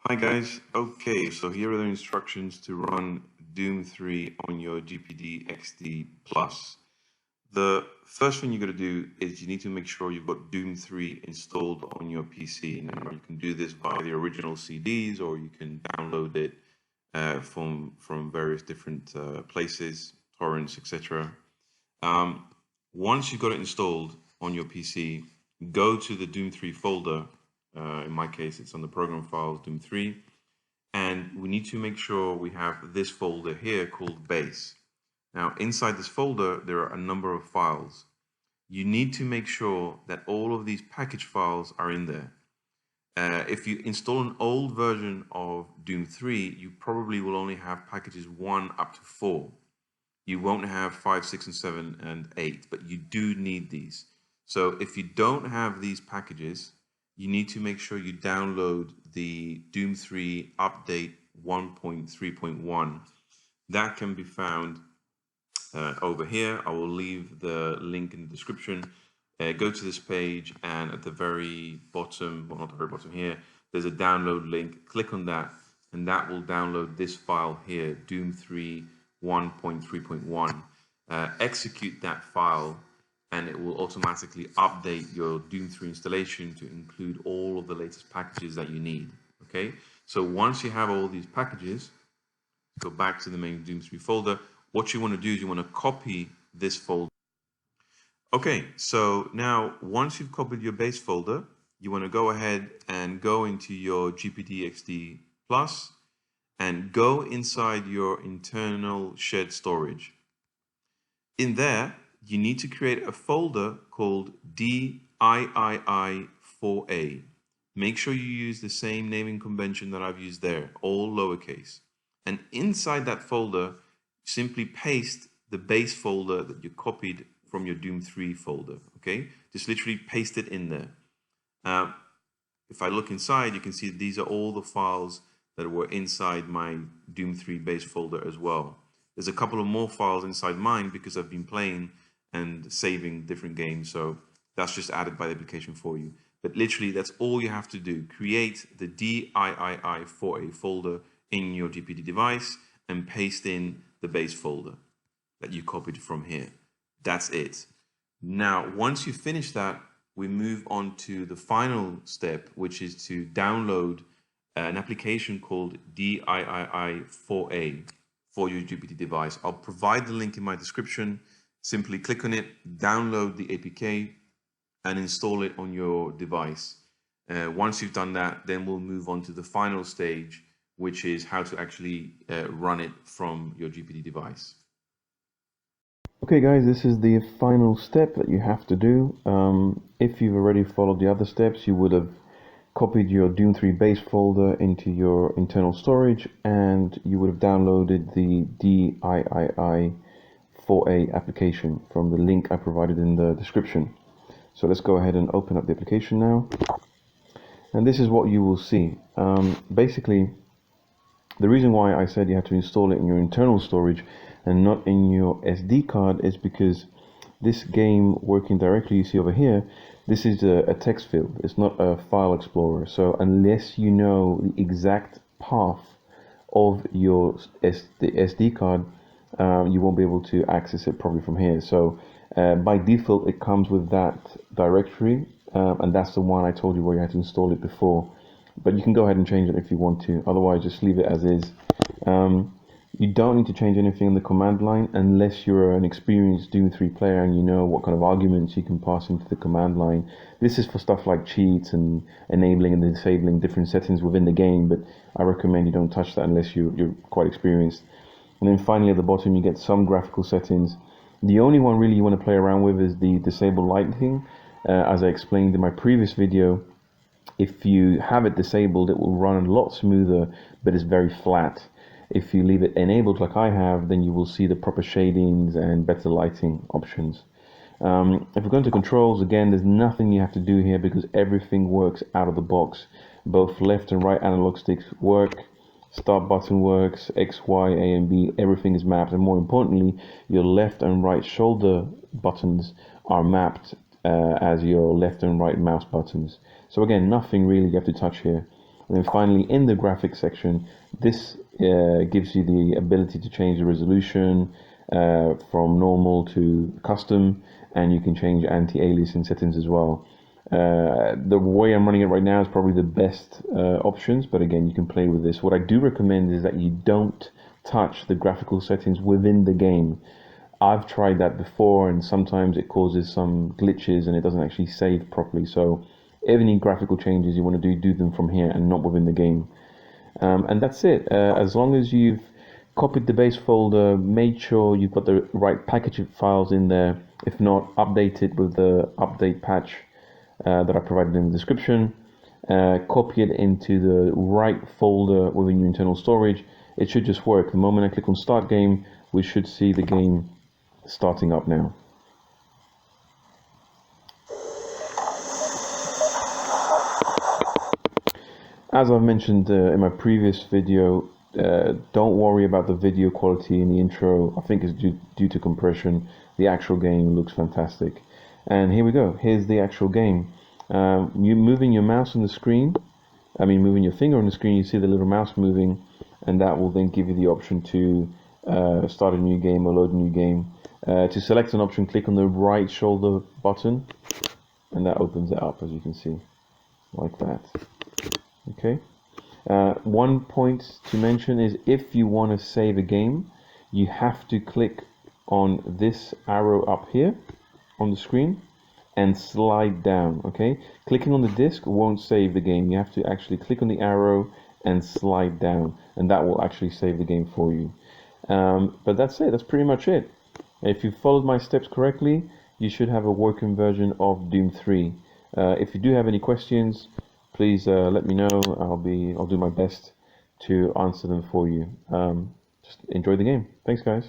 Hi guys, okay, so here are the instructions to run Doom 3 on your GPD XD Plus. The first thing you got to do is you need to make sure you've got Doom 3 installed on your PC. Now you can do this via the original CDs or you can download it from various different places, torrents, etc. Once you've got it installed on your PC, go to the Doom 3 folder. In my case, it's on the program files, Doom 3. And we need to make sure we have this folder here called base. Now, inside this folder, there are a number of files. You need to make sure that all of these package files are in there. If you install an old version of Doom 3, you probably will only have packages 1 up to 4. You won't have 5, 6, and 7, and 8, but you do need these. So if you don't have these packages, you need to make sure you download the Doom 3 update 1.3.1. That can be found over here. I will leave the link in the description. Go to this page, and at the very bottom, well, not the very bottom here, there's a download link. Click on that, and that will download this file here, Doom 3 1.3.1. Execute that file, and it will automatically update your Doom 3 installation to include all of the latest packages that you need. Okay, so once you have all these packages, go back to the main Doom 3 folder. What you want to do is you want to copy this folder. Okay, so now once you've copied your base folder, you want to go ahead and go into your GPD XD Plus and go inside your internal shared storage. In there, you need to create a folder called DIII4A. Make sure you use the same naming convention that I've used there, all lowercase. And inside that folder, simply paste the base folder that you copied from your Doom 3 folder, okay? Just literally paste it in there. If I look inside, you can see these are all the files that were inside my Doom 3 base folder as well. There's a couple of more files inside mine because I've been playing and saving different games, so that's just added by the application for you. But literally, that's all you have to do. Create the DIII4A folder in your GPD device and paste in the base folder that you copied from here. That's it. Now, once you finish that, we move on to the final step, which is to download an application called DIII4A for your GPD device. I'll provide the link in my description. Simply click on it, download the APK, and install it on your device. Once you've done that, then we'll move on to the final stage, which is how to actually run it from your GPD device. Okay guys, this is the final step that you have to do. If you've already followed the other steps, you would have copied your Doom 3 base folder into your internal storage, and you would have downloaded the DIII4A application from the link I provided in the description. So let's go ahead and open up the application now. And this is what you will see. Basically, the reason why I said you have to install it in your internal storage and not in your SD card is because this game working directly, you see over here, this is a text field. It's not a file explorer. So unless you know the exact path of your SD card, you won't be able to access it probably from here. So by default, it comes with that directory, and that's the one I told you where you had to install it before. But you can go ahead and change it if you want to. Otherwise, just leave it as is. You don't need to change anything in the command line unless you're an experienced Doom 3 player and you know what kind of arguments you can pass into the command line. This is for stuff like cheats and enabling and disabling different settings within the game, but I recommend you don't touch that unless you're quite experienced. And then finally at the bottom you get some graphical settings. The only one really you want to play around with is the disable lighting. As I explained in my previous video, if you have it disabled, it will run a lot smoother, but it's very flat. If you leave it enabled like I have, then you will see the proper shadings and better lighting options. If we go into controls, again, there's nothing you have to do here because everything works out of the box. Both left and right analog sticks work, start button works, X, Y, A and B, everything is mapped. And more importantly, your left and right shoulder buttons are mapped as your left and right mouse buttons. So again, nothing really you have to touch here. And then finally, in the graphics section, this gives you the ability to change the resolution from normal to custom, and you can change anti-aliasing settings as well. The way I'm running it right now is probably the best options, but again, you can play with this. What I do recommend is that you don't touch the graphical settings within the game. I've tried that before, and sometimes it causes some glitches and it doesn't actually save properly. So any graphical changes you want to do them from here and not within the game. And that's it. As long as you've copied the base folder, made sure you've got the right package files in there. If not, update it with the update patch that I provided in the description. Copy it into the right folder within your internal storage. It should just work. The moment I click on Start Game, we should see the game starting up now. As I've mentioned in my previous video, don't worry about the video quality in the intro. I think it's due to compression. The actual game looks fantastic. And here we go. Here's the actual game. You moving your mouse on the screen, moving your finger on the screen, you see the little mouse moving, and that will then give you the option to start a new game or load a new game. To select an option, click on the right shoulder button, and that opens it up, as you can see, like that. Okay. One point to mention is if you want to save a game, you have to click on this arrow up here on the screen and slide down. Okay, clicking on the disk won't save the game. You have to actually click on the arrow and slide down, and that will actually save the game for you. But that's it. That's pretty much it. If you followed my steps correctly, you should have a working version of Doom 3. If you do have any questions, please let me know. I'll do my best to answer them for you. Just enjoy the game. Thanks, guys.